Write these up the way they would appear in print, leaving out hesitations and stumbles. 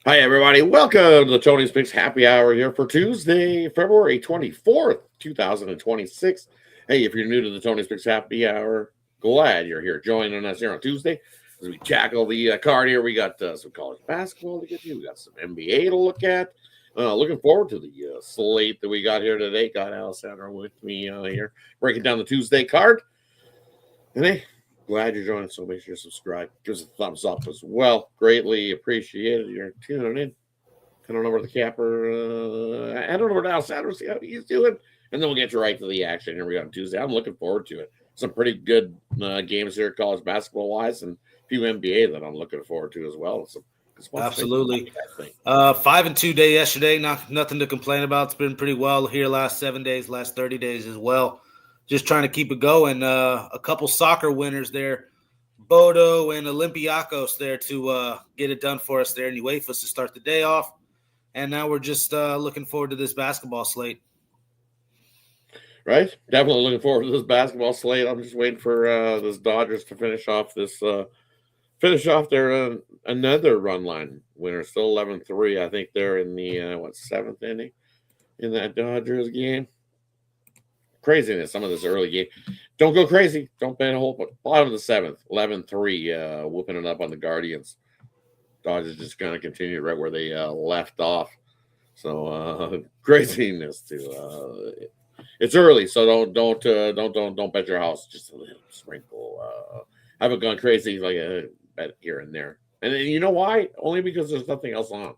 Hi, everybody. Welcome to the Tony's Picks Happy Hour here for Tuesday, February 24th, 2026. Hey, if you're new to the Tony's Picks Happy Hour, glad you're here joining us here on Tuesday as we tackle the card here. We got some college basketball to get to, we got some NBA to look at. Looking forward to the slate that we got here today. Got Alessandro with me here breaking down the Tuesday card. And hey, glad you're joining us. So make sure to subscribe. Give us a thumbs up as well. Greatly appreciated. You're tuning in. Head on over to the capper. Head on over to Alessandro, see how he's doing. And then we'll get you right to the action here we got on Tuesday. I'm looking forward to it. Some pretty good games here, college basketball wise, and a few NBA that I'm looking forward to as well. Some Absolutely. 5-2 day yesterday. Nothing to complain about. It's been pretty well here last 7 days, last 30 days as well. Just trying to keep it going. A couple soccer winners there, Bodo and Olympiacos there to get it done for us there in UEFA to start the day off. And now we're just looking forward to this basketball slate. Right? Definitely looking forward to this basketball slate. I'm just waiting for this Dodgers to finish off their another run line winner. Still 11-3. I think they're in the seventh inning in that Dodgers game. Craziness, some of this early game. Don't go crazy. Don't bet a whole but bottom of the seventh, 11-3, whooping it up on the Guardians. Dodgers just kind of continued right where they left off. So craziness too. It's early, so don't bet your house. Just a little sprinkle. Haven't gone crazy like a bet here and there. And you know why? Only because there's nothing else on.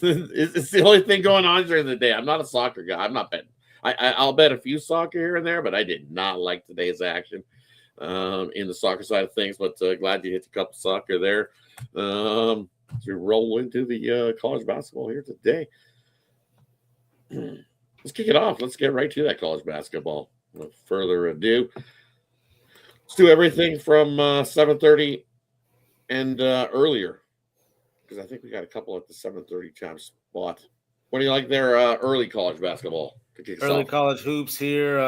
It's the only thing going on during the day. I'm not a soccer guy. I'm not betting. I'll bet a few soccer here and there, but I did not like today's action in the soccer side of things. But glad you hit a couple soccer there. As we roll into the college basketball here today. Let's kick it off. Let's get right to that college basketball. Without further ado, let's do everything from 7:30 and earlier, because I think we got a couple at the 7:30 time spot. What do you like there? Early college basketball. Early college hoops here.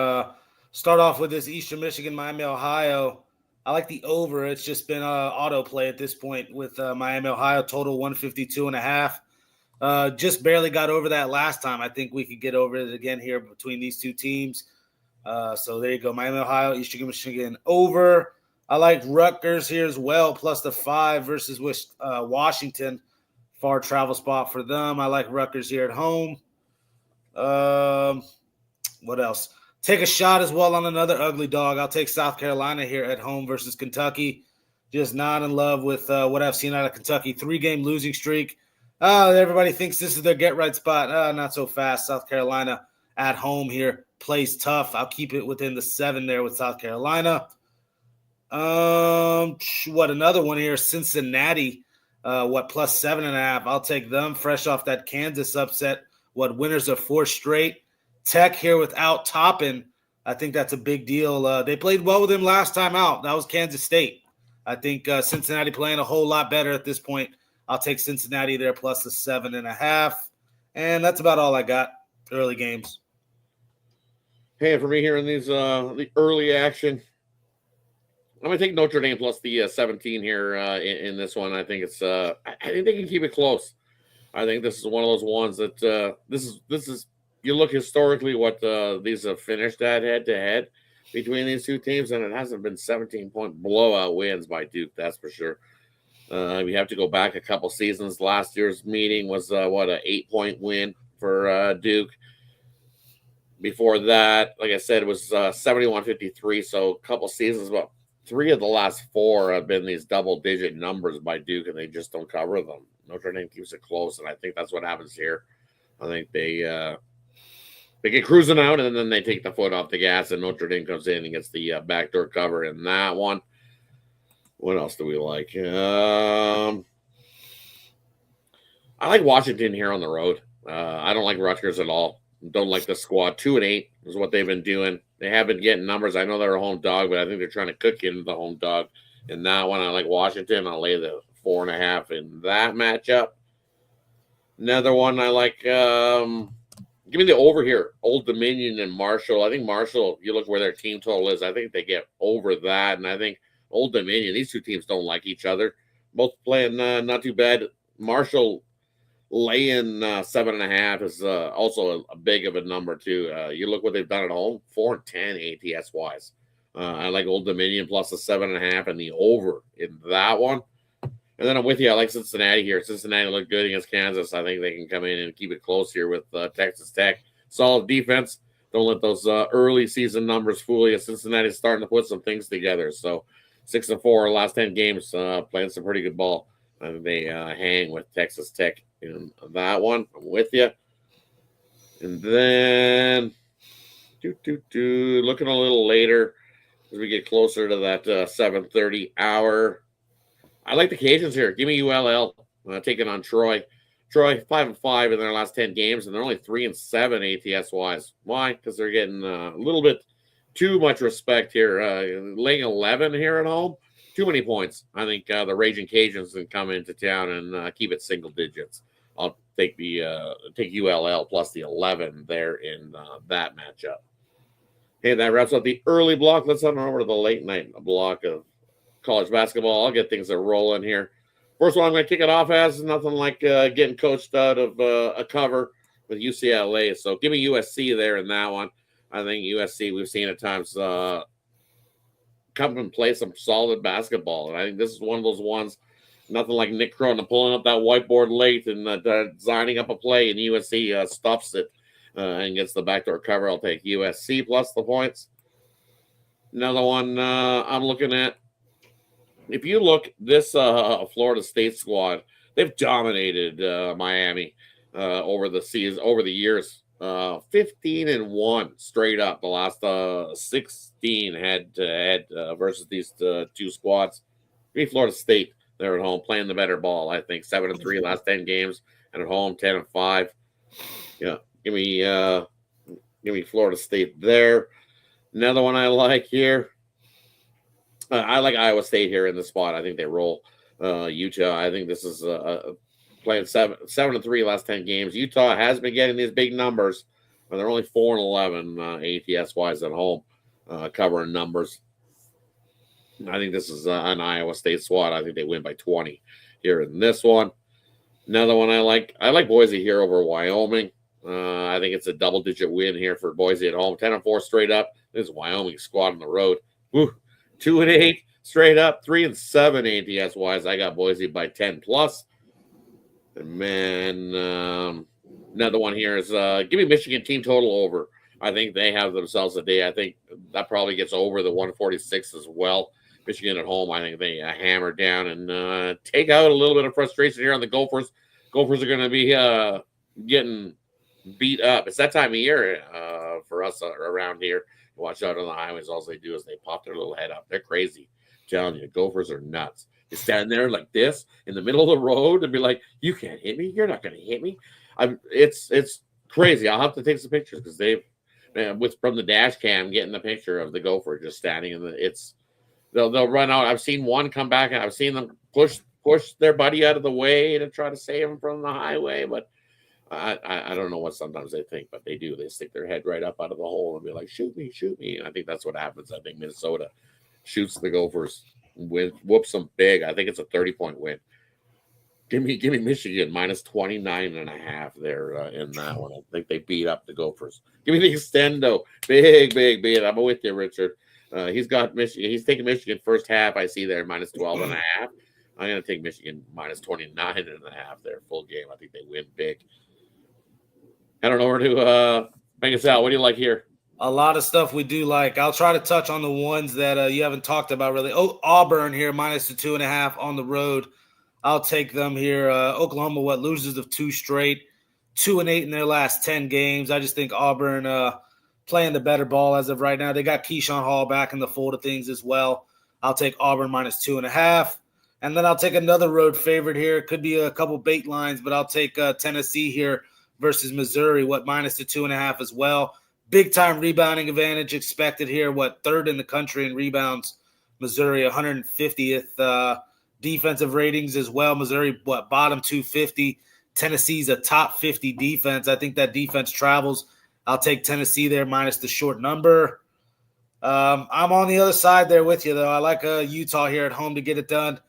Start off with this Eastern Michigan, Miami, Ohio. I like the over. It's just been auto play at this point with Miami, Ohio, total 152.5. Just barely got over that last time. I think we could get over it again here between these two teams. So there you go. Miami, Ohio, Eastern Michigan over. I like Rutgers here as well, plus the 5 versus Washington. Far travel spot for them. I like Rutgers here at home. What else? Take a shot as well on another ugly dog. I'll take South Carolina here at home versus Kentucky. Just not in love with what I've seen out of Kentucky. 3-game losing streak. Everybody thinks this is their get-right spot. Not so fast. South Carolina at home here plays tough. I'll keep it within the 7 there with South Carolina. Another one here? Cincinnati. Plus 7.5. I'll take them fresh off that Kansas upset. Winners of 4 straight. Tech here without Toppin. I think that's a big deal. They played well with him last time out. That was Kansas State. I think Cincinnati playing a whole lot better at this point. I'll take Cincinnati there plus the 7.5. And that's about all I got. Early games. Hey, for me here in these the early action, I'm gonna take Notre Dame plus the 17 here in this one. I think it's I think they can keep it close. I think this is one of those ones that this is you look historically what these have finished at head to head between these two teams, and it hasn't been 17-point blowout wins by Duke. That's for sure. We have to go back a couple seasons. Last year's meeting was an 8-point win for Duke. Before that, like I said, it was 71-53. So a couple seasons, but 3 of the last 4 have been these double-digit numbers by Duke, and they just don't cover them. Notre Dame keeps it close, and I think that's what happens here. I think they get cruising out, and then they take the foot off the gas, and Notre Dame comes in and gets the backdoor cover in that one. What else do we like? I like Washington here on the road. I don't like Rutgers at all. Don't like the squad. 2-8 is what they've been doing. They have been getting numbers. I know they're a home dog, but I think they're trying to cook into the home dog. In that one, I like Washington. I'll lay the 4.5 in that matchup. Another one I like. Give me the over here. Old Dominion and Marshall. I think Marshall, you look where their team total is. I think they get over that. And I think Old Dominion, these two teams don't like each other. Both playing not too bad. Marshall laying 7.5 is also a big of a number too. You look what they've done at home, 4-10 ATS wise. I like Old Dominion plus a 7.5 and the over in that one. And then I'm with you. I like Cincinnati here. Cincinnati looked good against Kansas. I think they can come in and keep it close here with Texas Tech. Solid defense. Don't let those early season numbers fool you. Cincinnati's starting to put some things together. So 6-4 last 10 games, playing some pretty good ball. They hang with Texas Tech in that one. I'm with you. And then looking a little later as we get closer to that 7:30 hour. I like the Cajuns here. Give me ULL taking on Troy. Troy 5-5 in their last 10 games, and they're only 3-7 ATS wise. Why? Because they're getting a little bit too much respect here. Laying 11 here at home, too many points. I think the Raging Cajuns can come into town and keep it single digits. I'll take take ULL plus the 11 there in that matchup. Hey, that wraps up the early block. Let's head on over to the late night block of college basketball. I'll get things rolling here. First one I'm going to kick it off as nothing like getting coached out of a cover with UCLA. So give me USC there in that one. I think USC, we've seen at times come and play some solid basketball. And I think this is one of those ones, nothing like Nick Cronin pulling up that whiteboard late and designing up a play, and USC stuffs it and gets the backdoor cover. I'll take USC plus the points. Another one I'm looking at. If you look, this Florida State squad, they've dominated Miami over the season, over the years. 15-1 straight up. The last 16 head-to-head versus these two squads. Give me Florida State. They're at home playing the better ball. I think 7-3 last 10 games, and at home 10-5. Yeah, give me Florida State there. Another one I like here. I like Iowa State here in the spot. I think they roll Utah. I think this is playing 7-3 last 10 games. Utah has been getting these big numbers, but they're only 4-11 ATS wise at home, covering numbers. I think this is an Iowa State squad. I think they win by 20 here in this one. Another one I like Boise here over Wyoming. I think it's a double-digit win here for Boise at home. 10-4 straight up. This is Wyoming squad on the road. Woo. 2-8 straight up, 3-7 ATS wise. I got Boise by 10 plus. And man, another one here is give me Michigan team total over. I think they have themselves a day. I think that probably gets over the 146 as well. Michigan at home, I think they hammer down and take out a little bit of frustration here on the Gophers. Gophers are going to be getting beat up. It's that time of year for us around here. Watch out on the highways. All they do is they pop their little head up. They're crazy. I'm telling you, Gophers are nuts. They stand there like this in the middle of the road and be like, "You can't hit me. You're not going to hit me." It's crazy. I'll have to take some pictures because from the dash cam getting the picture of the Gopher just standing in they'll run out. I've seen one come back and I've seen them push their buddy out of the way to try to save him from the highway, but I don't know what sometimes they think, but they do. They stick their head right up out of the hole and be like, shoot me. And I think that's what happens. I think Minnesota shoots the Gophers, whoops them big. I think it's a 30-point win. Give me Michigan minus 29.5 there in that one. I think they beat up the Gophers. Give me the extendo. Big beat. I'm with you, Richard. He's got Michigan. He's taking Michigan first half. I see there minus 12.5. I'm going to take Michigan minus 29.5 there full game. I think they win big. I don't know where to bring us out. What do you like here? A lot of stuff we do like. I'll try to touch on the ones that you haven't talked about really. Oh, Auburn here, minus the 2.5 on the road. I'll take them here. Oklahoma, losers of 2 straight, 2-8 in their last 10 games. I just think Auburn playing the better ball as of right now. They got Keyshawn Hall back in the fold of things as well. I'll take Auburn minus 2.5. And then I'll take another road favorite here. It could be a couple bait lines, but I'll take Tennessee here versus Missouri, minus the 2.5 as well. Big time rebounding advantage expected here. Third in the country in rebounds. Missouri 150th defensive ratings as well. Missouri bottom 250. Tennessee's a top 50 defense. I think that defense travels. I'll take Tennessee there minus the short number. I'm on the other side there with you though. I like Utah here at home to get it done.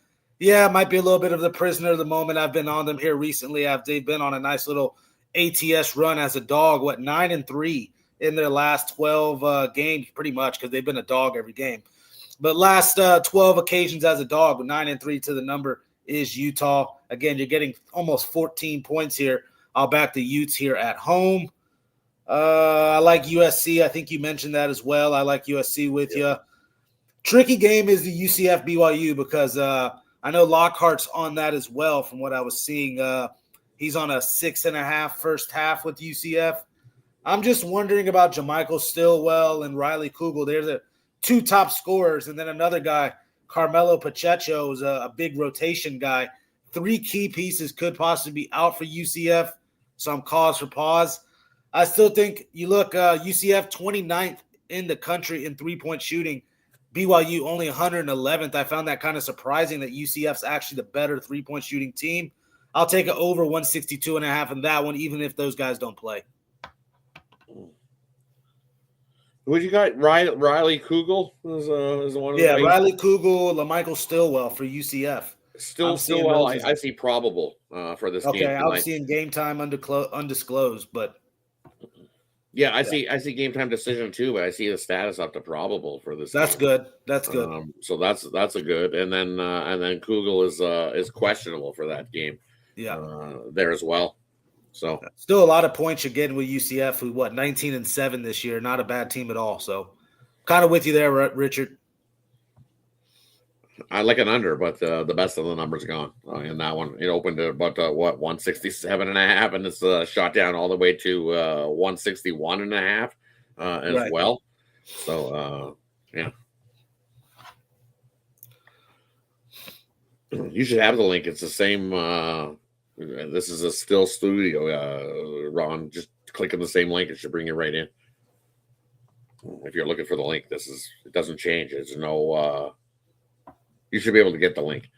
Yeah, it might be a little bit of the prisoner of the moment. I've been on them here recently. They've been on a nice little ATS run as a dog. 9-3 in their last 12 games, pretty much, because they've been a dog every game. But last 12 occasions as a dog, 9-3 to the number is Utah. Again, you're getting almost 14 points here. I'll back the Utes here at home. I like USC. I think you mentioned that as well. I like USC with you. Tricky game is the UCF BYU because I know Lockhart's on that as well from what I was seeing. He's on a 6.5 first half with UCF. I'm just wondering about Jamichael Stillwell and Riley Kugel. They're the two top scorers. And then another guy, Carmelo Pacheco, is a big rotation guy. 3 key pieces could possibly be out for UCF. So I'm cause for pause. I still think you look UCF 29th in the country in three-point shooting. BYU only 111th. I found that kind of surprising that UCF's actually the better three-point shooting team. I'll take it over 162.5 in that one, even if those guys don't play. What you got? Riley Kugel is the one. Yeah, Riley Kugel, LaMichael Stillwell for UCF. Stillwell, I see probable for this game. Okay, I'm seeing game time undisclosed, but yeah, I see game time decision too, but I see the status up to probable for this. That's game. good. That's good. So that's a good, and then Kugel is questionable for that game. Yeah, there as well. So still a lot of points you're getting with UCF, who 19-7 this year, not a bad team at all. So kind of with you there, Richard. I like an under, but the best of the numbers gone in that one. It opened at about 167.5, and it's shot down all the way to 161.5 as well. So yeah, you should have the link. It's the same. This is a still studio, Ron. Just click on the same link; it should bring you right in. If you're looking for the link, it doesn't change. There's no. You should be able to get the link.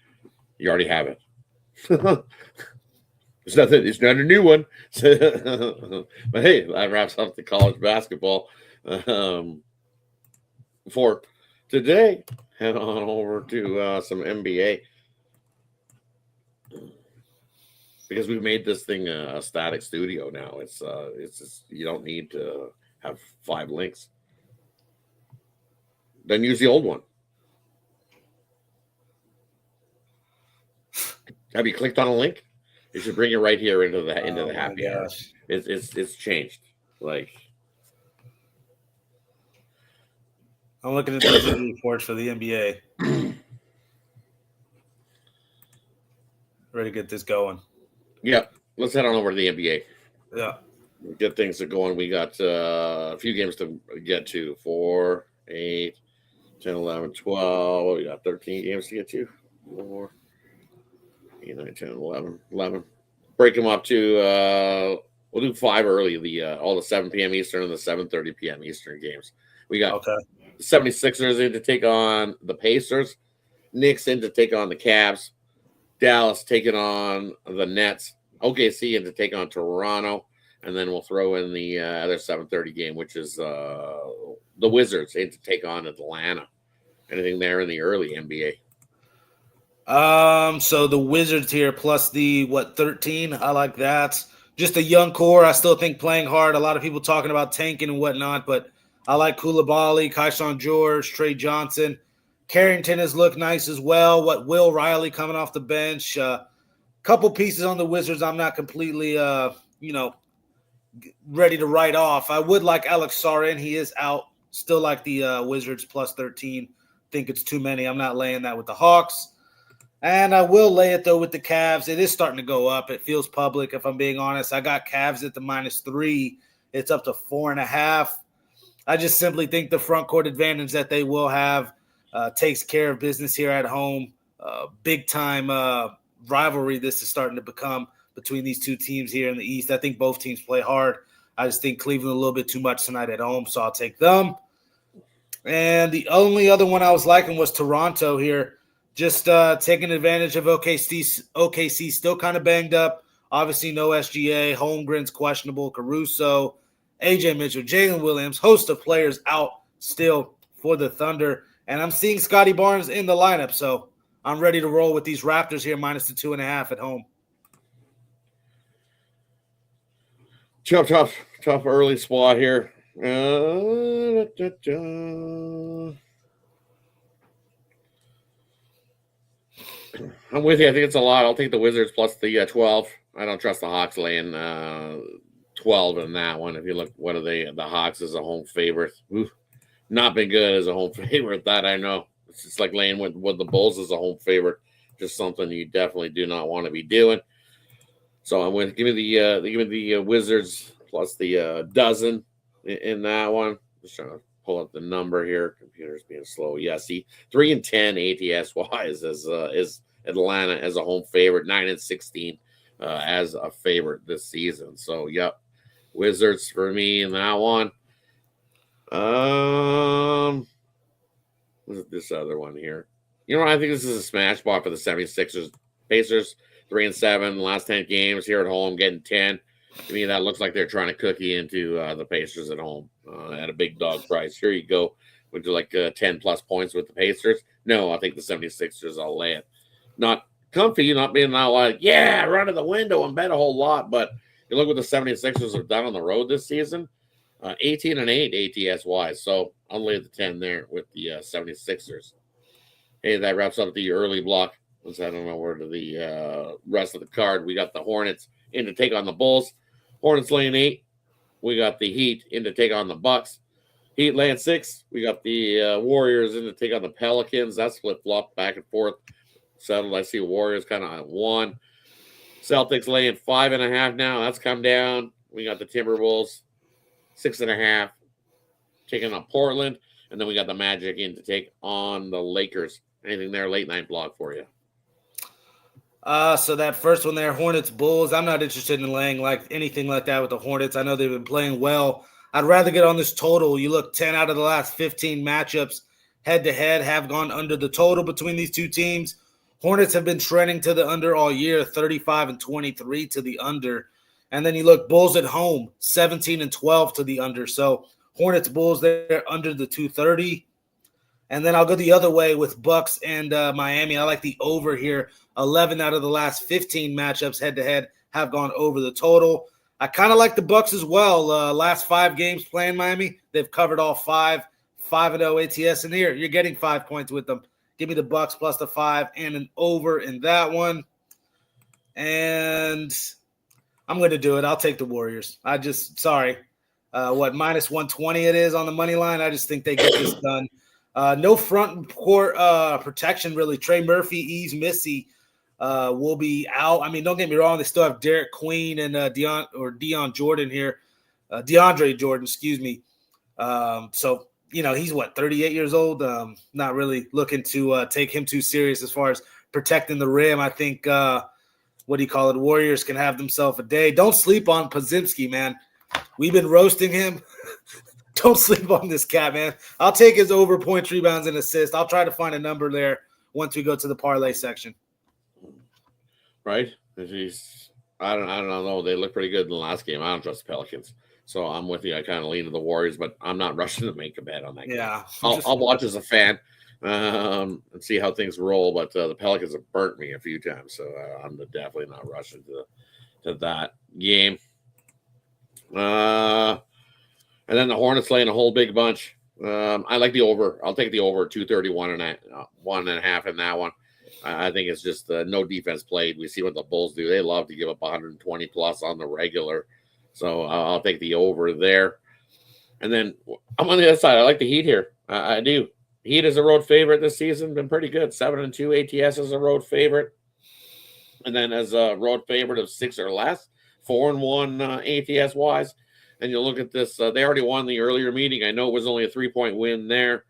You already have it. It's nothing. It's not a new one. But hey, that wraps up the college basketball for today. Head on over to some NBA because we've made this thing a static studio now. It's just, you don't need to have 5 links. Then use the old one. Have you clicked on a link? It should bring you right here into the happy hour. It's changed. Like I'm looking at the reports for the NBA. Ready to get this going. Yeah, let's head on over to the NBA. Yeah, get things going. We got a few games to get to. 4, 8, 10, 11, 12. We got 13 games to get to. 4. 8, 9, 10, 11. Break them up to we'll do 5 early, all the 7 p.m. Eastern and the 7:30 p.m. Eastern games. We got the 76ers in to take on the Pacers, Knicks in to take on the Cavs, Dallas taking on the Nets, OKC in to take on Toronto, and then we'll throw in the other 7:30 game, which is the Wizards in to take on Atlanta. Anything there in the early NBA? So the Wizards here plus the 13. I like that. Just a young core. I still think playing hard. A lot of people talking about tanking and whatnot, but I like Koulibaly, Kayshawn George, Trey Johnson. Carrington has looked nice as well. Will Riley coming off the bench. Couple pieces on the Wizards I'm not completely ready to write off. I would like Alex Sarin. He is out. Still like the Wizards plus 13. Think it's too many. I'm not laying that with the Hawks. And I will lay it, though, with the Cavs. It is starting to go up. It feels public, if I'm being honest. I got Cavs at the -3. It's up to 4.5. I just simply think the front court advantage that they will have takes care of business here at home. Big-time rivalry this is starting to become between these two teams here in the East. I think both teams play hard. I just think Cleveland a little bit too much tonight at home, so I'll take them. And the only other one I was liking was Toronto here. Just taking advantage of OKC still kind of banged up. Obviously, no SGA. Holmgren's questionable. Caruso, AJ Mitchell, Jalen Williams, host of players out still for the Thunder. And I'm seeing Scotty Barnes in the lineup, so I'm ready to roll with these Raptors here minus the 2.5 at home. Tough early spot here. I'm with you. I think it's a lot. I'll take the Wizards plus the 12. I don't trust the Hawks laying 12 in that one. If you look, what are they? The Hawks as a home favorite. Ooh, not been good as a home favorite. That I know. It's just like laying with the Bulls as a home favorite. Just something you definitely do not want to be doing. So I'm going to give me the Wizards plus the dozen in that one. Just trying to pull up the number here. Computer's being slow. Yeah, see, 3-10 ATS wise is Atlanta as a home favorite. 9-16 as a favorite this season. So yep, Wizards for me in that one. What's this other one here? You know, I think this is a smash spot for the 76ers. Pacers 3-7 last 10 games here at home, getting 10. To me, that looks like they're trying to cookie into the Pacers at home at a big dog price. Here you go. Would you like 10 plus points with the Pacers? No, I think the 76ers, I'll lay it. Not comfy, not being not like, yeah, run to the window and bet a whole lot. But you look what the 76ers have done on the road this season. 18-8 ATS wise. So I'll lay the 10 there with the 76ers. Hey, that wraps up the early block. Let's head on over to the rest of the card. We got the Hornets in to take on the Bulls. Hornets laying 8. We got the Heat in to take on the Bucks. Heat laying 6. We got the Warriors in to take on the Pelicans. That's flip-flop back and forth. Settled. I see Warriors kind of at 1. Celtics laying 5.5 now. That's come down. We got the Timberwolves 6.5 taking on Portland. And then we got the Magic in to take on the Lakers. Anything there, late night block for you? So that first one there, Hornets Bulls. I'm not interested in laying like anything like that with the Hornets. I know they've been playing well. I'd rather get on this total. You look 10 out of the last 15 matchups head to head have gone under the total between these two teams. Hornets have been trending to the under all year, 35-23 to the under. And then you look Bulls at home, 17-12 to the under. So Hornets Bulls there under the 230. And then I'll go the other way with Bucks and Miami. I like the over here. 11 out of the last 15 matchups head-to-head have gone over the total. I kind of like the Bucks as well. Last 5 games playing Miami, they've covered all 5. 5-0 ATS. And here, you're getting 5 points with them. Give me the Bucks plus the 5 and an over in that one. And I'm going to do it. I'll take the Warriors. Minus 120 it is on the money line. I just think they get this done. No front court protection, really. Trey Murphy, Ease Missy will be out. I mean, don't get me wrong. They still have Derek Queen and DeAndre Jordan here. DeAndre Jordan, excuse me. So, you know, he's 38 years old. Not really looking to take him too serious as far as protecting the rim. I think, Warriors can have themselves a day. Don't sleep on Podziemski, man. We've been roasting him. Don't sleep on this cat, man. I'll take his over points, rebounds, and assists. I'll try to find a number there once we go to the parlay section. Right? I don't know. They look pretty good in the last game. I don't trust the Pelicans. So I'm with you. I kind of lean to the Warriors, but I'm not rushing to make a bet on that game. Yeah. I'll watch as a fan and see how things roll. But the Pelicans have burnt me a few times. So I'm definitely not rushing to that game. And then the Hornets laying a whole big bunch. I like the over. I'll take the over 231.5 in that one. I think it's just no defense played. We see what the Bulls do. They love to give up 120 plus on the regular. So I'll take the over there. And then I'm on the other side. I like the Heat here. I do. Heat is a road favorite this season. Been pretty good. 7-2 ATS is a road favorite. And then as a road favorite of 6 or less, 4-1 ATS wise. And you look at this, they already won the earlier meeting. I know it was only a 3-point win there,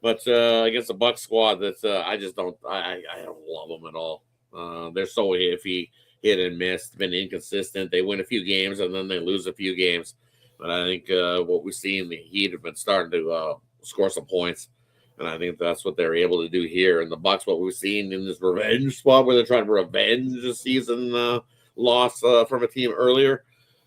but against the Bucks squad, I don't love them at all. They're so iffy, hit and miss, been inconsistent. They win a few games and then they lose a few games. But I think what we see in the Heat have been starting to score some points, and I think that's what they're able to do here. And the Bucks, what we've seen in this revenge spot where they're trying to revenge a season loss from a team earlier.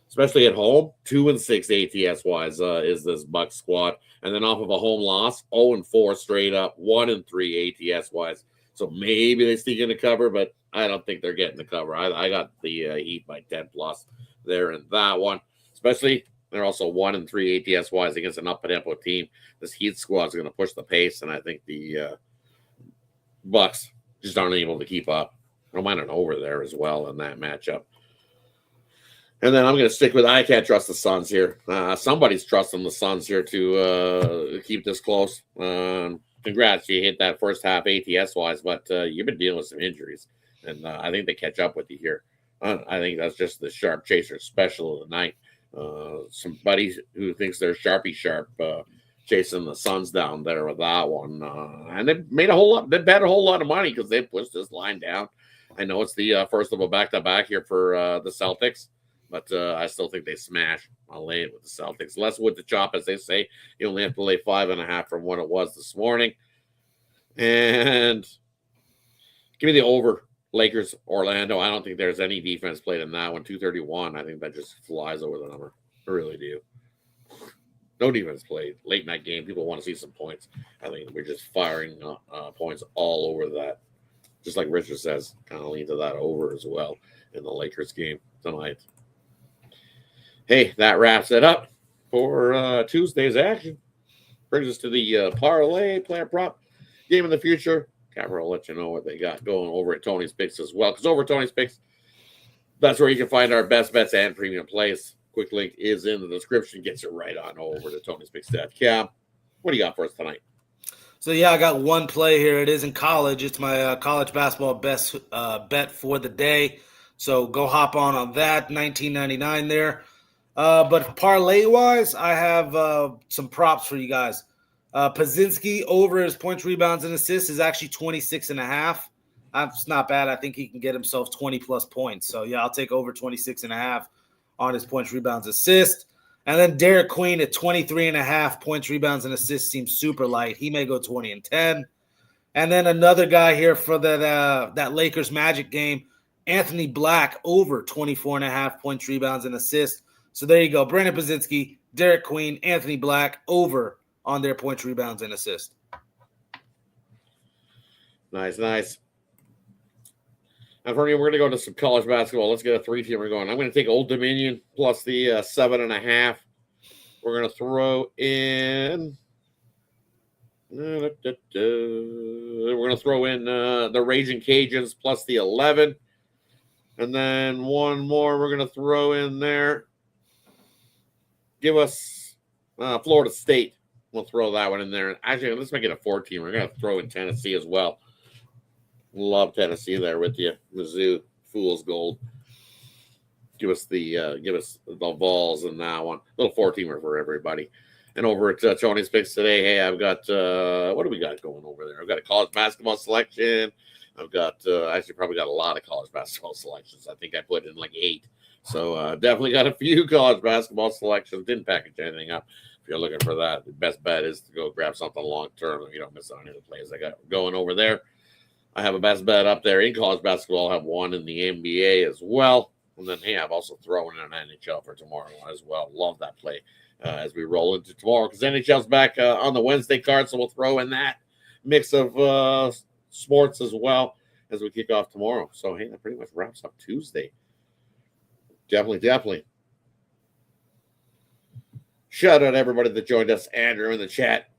Especially at home, 2-6 ATS wise is this Bucks squad, and then off of a home loss, 0-4 straight up, 1-3 ATS wise. So maybe they sneak in the cover, but I don't think they're getting the cover. I got the Heat by 10 plus there in that one. Especially they're also 1-3 ATS wise against an up-tempo team. This Heat squad is going to push the pace, and I think the Bucks just aren't able to keep up. I don't mind an over there as well in that matchup. And then I'm going to stick with I can't trust the Suns here. Somebody's trusting the Suns here to keep this close. Congrats, you hit that first half ATS-wise, but you've been dealing with some injuries, and I think they catch up with you here. I think that's just the sharp chaser special of the night. Somebody who thinks they're Sharpie sharp chasing the Suns down there with that one. And they made a whole lot. They bet a whole lot of money because they pushed this line down. I know it's the first of a back-to-back here for the Celtics, but I still think they smash. I'll lay it with the Celtics. Less wood to chop, as they say. You only have to lay 5.5 from what it was this morning. And give me the over. Lakers, Orlando. I don't think there's any defense played in that one. 231. I think that just flies over the number. I really do. No defense played. Late night game. People want to see some points. I think we're just firing points all over that. Just like Richard says, kind of lean to that over as well in the Lakers game tonight. Hey, that wraps it up for Tuesday's action. Brings us to the parlay player prop game in the future. Capper will let you know what they got going over at Tony's Picks as well. Because over at Tony's Picks, that's where you can find our best bets and premium plays. Quick link is in the description. Gets you right on over to Tony'sPicks.com. What do you got for us tonight? So, yeah, I got one play here. It is in college. It's my college basketball best bet for the day. So go hop on that, $19.99 there. But parlay-wise, I have some props for you guys. Pazinski over his points, rebounds, and assists is actually 26.5. That's not bad. I think he can get himself 20-plus points. So, yeah, I'll take over 26.5 on his points, rebounds, assists. And then Derek Queen at 23.5 points, rebounds, and assists seems super light. He may go 20 and 10. And then another guy here for that Lakers Magic game, Anthony Black over 24.5 points, rebounds, and assists. So there you go. Brandon Pazinski, Derek Queen, Anthony Black over on their points, rebounds, and assists. Nice. And for me, we're going to go to some college basketball. Let's get a 3-teamer going. I'm going to take Old Dominion plus the 7.5. We're going to throw in. We're going to throw in the Raging Cajuns plus the 11. And then one more we're going to throw in there. Give us Florida State. We'll throw that one in there. Actually, let's make it a 4-team. We're going to throw in Tennessee as well. Love Tennessee there with you. Mizzou, Fool's Gold. Give us the Vols in that one. Little 4-teamer for everybody. And over at Tony's Picks today, hey, I've got what do we got going over there? I've got a college basketball selection. I've got actually probably got a lot of college basketball selections. I think I put in like 8. So definitely got a few college basketball selections. Didn't package anything up. If you're looking for that, the best bet is to go grab something long term. You don't miss on any of the plays I got going over there. I have a best bet up there in college basketball. I have one in the NBA as well. And then, hey, I've also thrown in an NHL for tomorrow as well. Love that play as we roll into tomorrow because NHL's back on the Wednesday card. So we'll throw in that mix of sports as well as we kick off tomorrow. So, hey, that pretty much wraps up Tuesday. Definitely. Shout out to everybody that joined us. Andrew in the chat.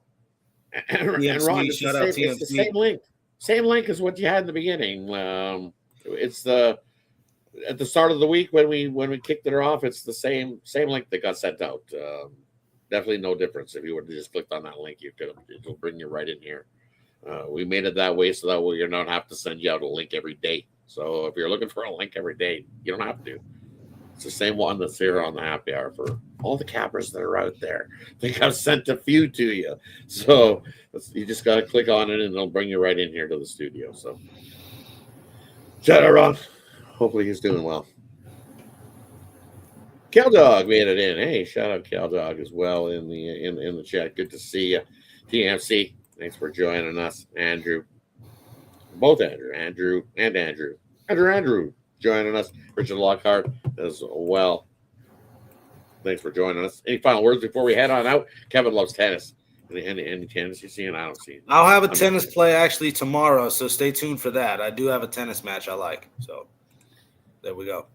And Ron, it's the same link. Same link as what you had in the beginning. It's at the start of the week when we kicked it off. It's the same link that got sent out. Definitely no difference. If you would have just clicked on that link, it'll bring you right in here. We made it that way so that way you don't have to send you out a link every day. So if you're looking for a link every day, you don't have to. It's the same one that's here on the happy hour for all the cappers that are out there. I think I've sent a few to you. So you just got to click on it and it'll bring you right in here to the studio. So shout out Ron. Hopefully he's doing well. Cal Dog made it in. Hey, shout out Cal Dog as well in the chat. Good to see you. TMC, thanks for joining us. Andrew. Both Andrew joining us. Richard Lockhart as well. Thanks for joining us. Any final words before we head on out? Kevin loves tennis. Any tennis you seeing? I don't see. I'll have a tennis play actually tomorrow, so stay tuned for that. I do have a tennis match I like. So there we go.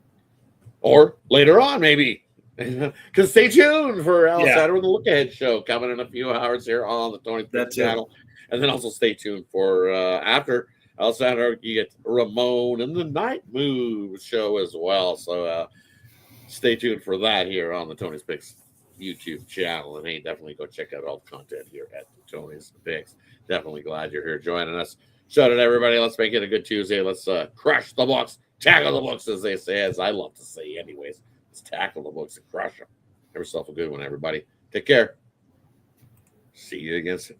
Or later on, maybe. Because stay tuned for Saturday with the Look Ahead show coming in a few hours here on the Tony Picks channel. And then also stay tuned for after El Saturday, you get Ramon and the Night Move show as well. So stay tuned for that here on the Tony's Picks YouTube channel. And hey, definitely go check out all the content here at Tony's Picks. Definitely glad you're here joining us. Shout out to everybody. Let's make it a good Tuesday. Let's crush the books, tackle the books, as they say, as I love to say anyways. Let's tackle the books and crush them. Have yourself a good one, everybody. Take care. See you again soon.